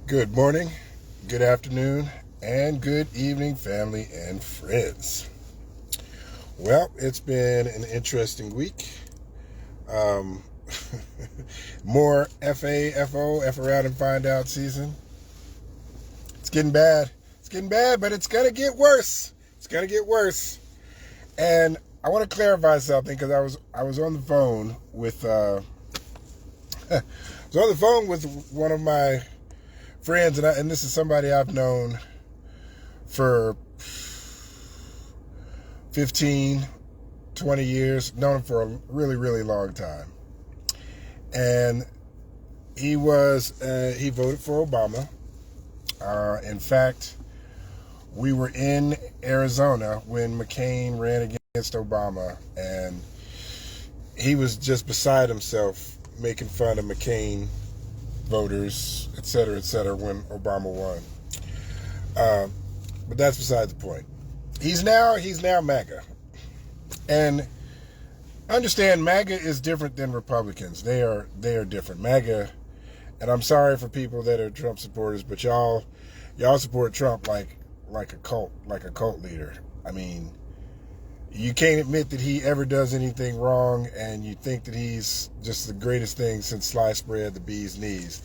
Good morning, good afternoon, and good evening, family and friends. Well, it's been an interesting week. Um, more FAFO, F around and find out season. It's getting bad. It's getting bad, but it's going to get worse. It's going to get worse. And I want to clarify something because I was on the phone with one of my friends, and this is somebody I've known for 15, 20 years, known him for a really, really long time. And he voted for Obama. In fact, we were in Arizona when McCain ran against Obama, and he was just beside himself making fun of McCain voters, et cetera, when Obama won. But that's beside the point. He's now MAGA. And understand, MAGA is different than Republicans. They are different. MAGA, and I'm sorry for people that are Trump supporters, but y'all support Trump like a cult leader. I mean, you can't admit that he ever does anything wrong, and you think that he's just the greatest thing since sliced bread, the bee's knees.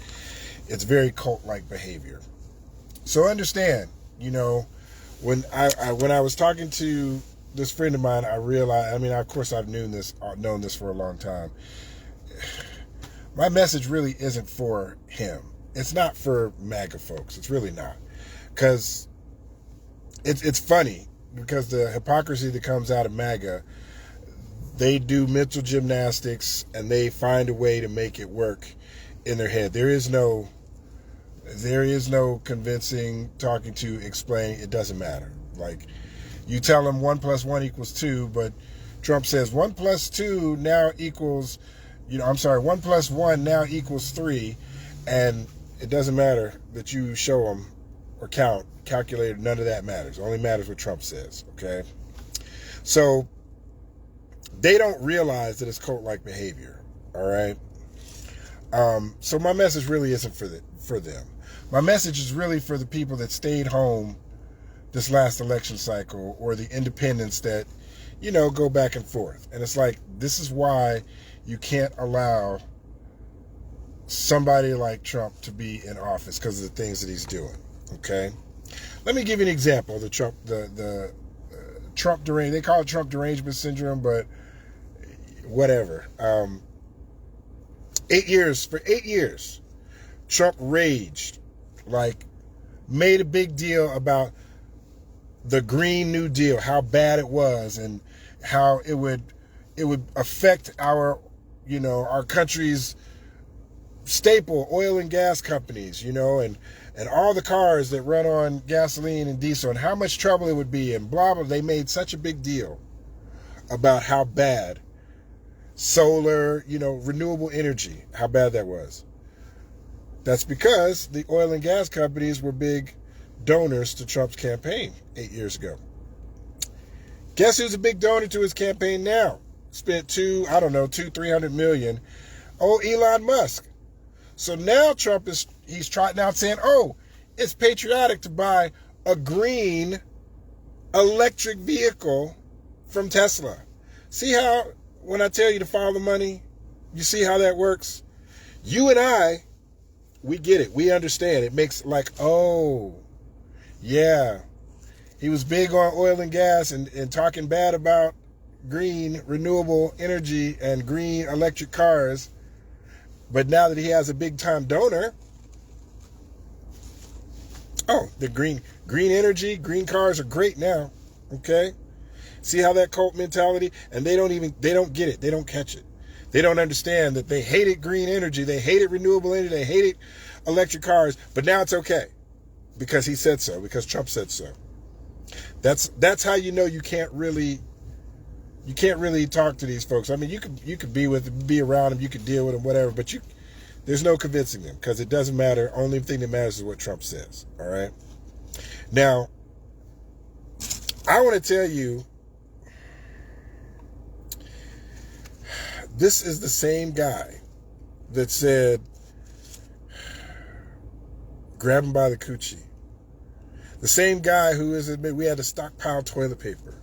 It's very cult-like behavior. So understand, when I was talking to this friend of mine, I realized, of course I've known this for a long time. My message really isn't for him. It's not for MAGA folks. It's really not. Because it's funny, because the hypocrisy that comes out of MAGA, they do mental gymnastics and they find a way to make it work in their head. There is no convincing, talking to, explaining. It doesn't matter. Like, you tell them 1 + 1 = 2, but Trump says 1 + 2 now equals, 1 + 1 now equals 3, and it doesn't matter that you show them or calculate. None of that matters. It only matters what Trump says. Okay, so they don't realize that it's cult-like behavior. All right. So my message really isn't for them. My message is really for the people that stayed home this last election cycle, or the independents that, go back and forth. And it's like, this is why you can't allow somebody like Trump to be in office, because of the things that he's doing. Okay? Let me give you an example of the Trump derangement. They call it Trump derangement syndrome, but whatever. 8 years, Trump raged, made a big deal about the Green New Deal, how bad it was, and how it would affect our country's staple oil and gas companies, and all the cars that run on gasoline and diesel, and how much trouble it would be, and blah, blah. They made such a big deal about how bad solar, renewable energy, how bad that was. That's because the oil and gas companies were big donors to Trump's campaign 8 years ago. Guess who's a big donor to his campaign now? Spent $200-300 million. Oh, Elon Musk. So now Trump he's trotting out saying, oh, it's patriotic to buy a green electric vehicle from Tesla. See how, when I tell you to follow the money, you see how that works? You and I, we get it. We understand. It makes oh, yeah. He was big on oil and gas and talking bad about green renewable energy and green electric cars. But now that he has a big time donor, the green energy, green cars are great now. Okay? See how that cult mentality, and they don't get it. They don't catch it. They don't understand that they hated green energy, they hated renewable energy, they hated electric cars, but now it's okay because he said so, because Trump said so. That's how you can't really talk to these folks. I mean, you could be around them, you could deal with them, whatever, but there's no convincing them, because it doesn't matter. Only thing that matters is what Trump says. All right. Now, I want to tell you, this is the same guy that said grab him by the coochie. The same guy who has admitted we had to stockpile toilet paper.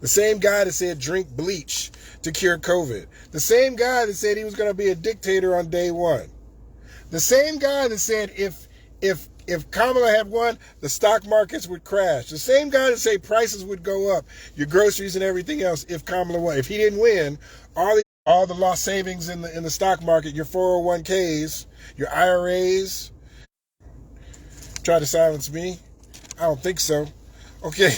The same guy that said drink bleach to cure COVID. The same guy that said he was going to be a dictator on day one. The same guy that said if Kamala had won, the stock markets would crash. The same guy that said prices would go up, your groceries and everything else if Kamala won. If he didn't win, all the lost savings in the stock market, your 401ks, your IRAs. Try to silence me? I don't think so. Okay.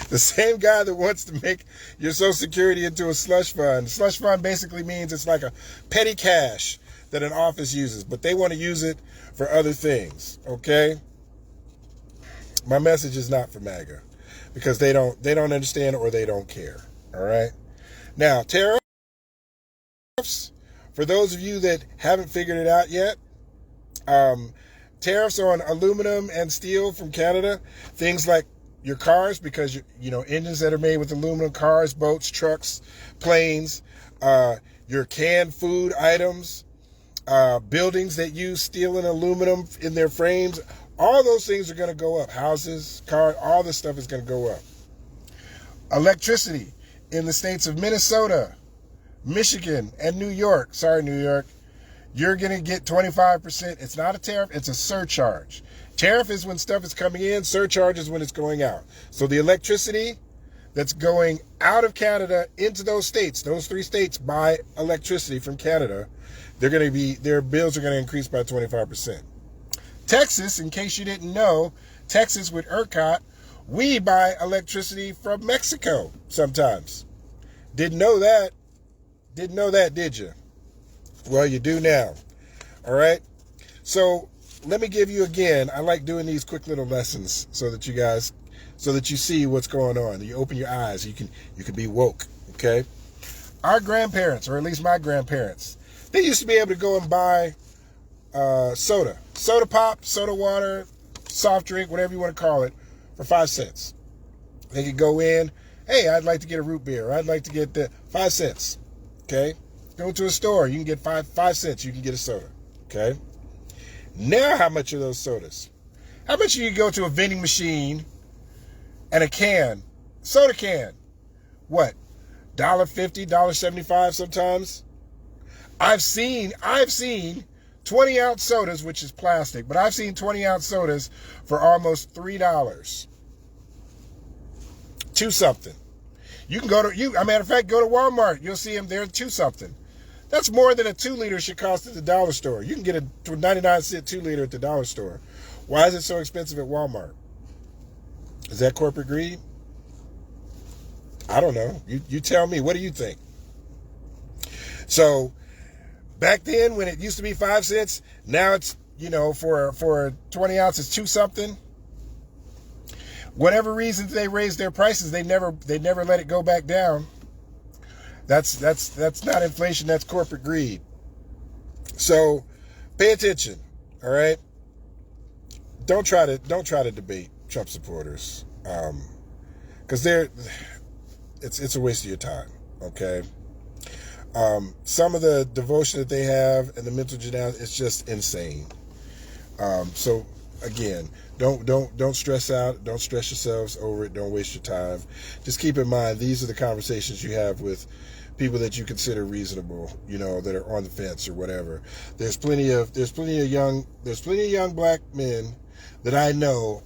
The same guy that wants to make your Social Security into a slush fund. Slush fund basically means it's like a petty cash that an office uses, but they want to use it for other things, okay? My message is not for MAGA because they don't understand or they don't care, all right? Now, tariffs, for those of you that haven't figured it out yet, tariffs on aluminum and steel from Canada, things like your cars, because you know engines that are made with aluminum, cars, boats, trucks, planes, your canned food items, buildings that use steel and aluminum in their frames, all those things are going to go up. Houses, cars, all this stuff is going to go up. Electricity in the states of Minnesota, Michigan, and New York. Sorry, New York. You're going to get 25%. It's not a tariff, it's a surcharge. Tariff is when stuff is coming in, surcharge is when it's going out. So the electricity that's going out of Canada into those states, those 3 states buy electricity from Canada, their bills are going to increase by 25%. Texas, in case you didn't know, Texas with ERCOT, we buy electricity from Mexico sometimes. Didn't know that, did you? Well, you do now. All right? So let me give you again, I like doing these quick little lessons so that you see what's going on. You open your eyes. You can be woke. Okay? Our grandparents, or at least my grandparents, they used to be able to go and buy soda pop, soda water, soft drink, whatever you want to call it, for 5 cents. They could go in, hey, I'd like to get a root beer. Or I'd like to get 5 cents. Okay? Go to a store, you can get 5 cents, you can get a soda. Okay? Now how much are those sodas? How much you go to a vending machine and a can, soda can? What? $1.50, $1.75 sometimes? I've seen 20-ounce sodas, which is plastic, but I've seen 20-ounce sodas for almost $3. 2 something. You can go to, a matter of fact, go to Walmart. You'll see them there, 2 something. That's more than a 2-liter should cost at the dollar store. You can get a 99-cent 2-liter at the dollar store. Why is it so expensive at Walmart? Is that corporate greed? I don't know. You tell me. What do you think? So back then, when it used to be 5 cents, now it's, for 20 ounces, 2 something. Whatever reasons they raised their prices, they never let it go back down. That's not inflation, that's corporate greed. So pay attention, all right? Don't try to debate Trump supporters. Because it's a waste of your time, okay? Some of the devotion that they have and the mental gymnastics, it's just insane. So again, don't stress out. Don't stress yourselves over it. Don't waste your time. Just keep in mind, these are the conversations you have with people that you consider reasonable, that are on the fence or whatever. There's plenty of young black men that I know.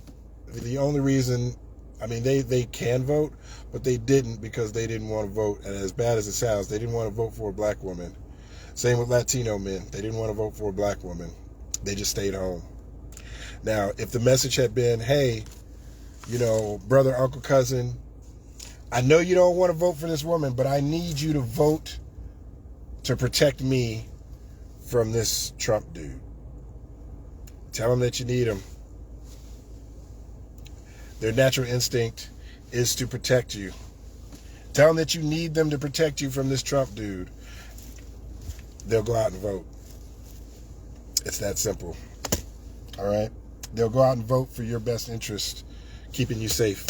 The only reason, they can vote, but they didn't because they didn't want to vote. And as bad as it sounds, they didn't want to vote for a black woman. Same with Latino men. They didn't want to vote for a black woman. They just stayed home. Now, if the message had been, hey, brother, uncle, cousin, I know you don't want to vote for this woman, but I need you to vote to protect me from this Trump dude. Tell him that you need him. Their natural instinct is to protect you. Tell them that you need them to protect you from this Trump dude. They'll go out and vote. It's that simple. All right? They'll go out and vote for your best interest, keeping you safe,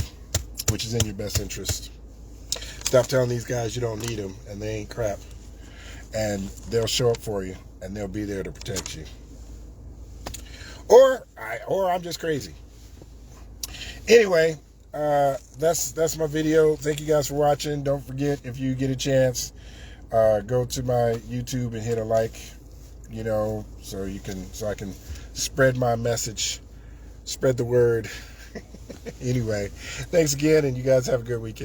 which is in your best interest. Stop telling these guys you don't need them and they ain't crap. And they'll show up for you and they'll be there to protect you. Or I'm just crazy. Anyway, that's my video. Thank you guys for watching. Don't forget, if you get a chance, go to my YouTube and hit a like, so I can spread my message, spread the word. Anyway, thanks again, and you guys have a good weekend.